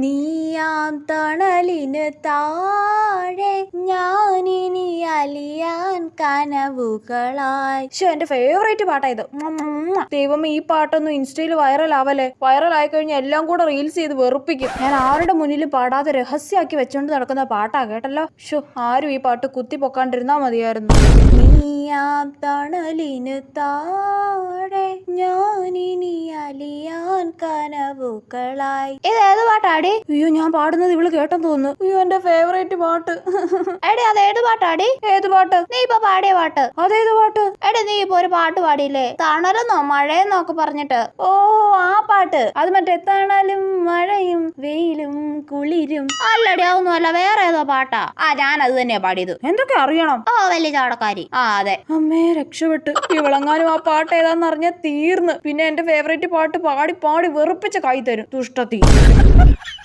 നീയാം തണലിന് താഴെ ഞാനിനി അലിയാൻ കനവുകളായി. എന്റെ ഫേവറേറ്റ് പാട്ടാ ഇത്. ദൈവം, ഈ പാട്ടൊന്നും ഇൻസ്റ്റയിൽ വൈറൽ ആവല്ലേ. വൈറൽ ആയി കഴിഞ്ഞാൽ എല്ലാം കൂടെ റീൽസ് ചെയ്ത് വെറുപ്പിക്കും. ഞാൻ ആരുടെ മുന്നിലും പാടാതെ രഹസ്യമാക്കി വെച്ചോണ്ട് നടക്കുന്ന പാട്ടാ കേട്ടല്ലോ. ആരും ഈ പാട്ട് കുത്തി പൊക്കാണ്ടിരുന്നാ മതിയായിരുന്നു. നീയാം തണലിന് താഴെ ഞാനിനി അലിയാൻ കനവുകളായി. ഇത് ഏത് പാട്ടാടി? അയ്യോ, ഞാൻ പാടുന്നത് ഇവള് കേട്ടെന്ന് തോന്നുന്നു. അയ്യോ, എന്റെ ഫേവറേറ്റ് പാട്ട്. എടി, അത് ഏത് പാട്ടാടി? ഏത് പാട്ട്? നീ ഇപ്പൊ പാടിയ പാട്ട്. അതേത് പാട്ട്? എടി, നീ ഇപ്പൊ ഒരു പാട്ട് പാടിയില്ലേ, തണലെന്നോ മഴയെന്നോ ഒക്കെ പറഞ്ഞിട്ട്. ഓ, ആ പാട്ട്. അത് മറ്റേ തണലും മഴയും വെയിലും കുളിരും. അല്ലടി, അതൊന്നും അല്ല, വേറെ ഏതോ പാട്ടാ. ഞാൻ അത് തന്നെയാ പാടിയത്. എന്തൊക്കെ അറിയണം? ഓ, വലിയ ചാടക്കാരി. അതെ. അമ്മേ, രക്ഷപ്പെട്ട്. ഇവളെങ്ങാനും ആ പാട്ട് ഏതാന്ന് അറിഞ്ഞാൽ തീർന്ന്. പിന്നെ എന്റെ ഫേവറേറ്റ് പാട്ട് പാടി പാടി വെറുപ്പിച്ച കൈ തരും. ദുഷ്ടത്തി.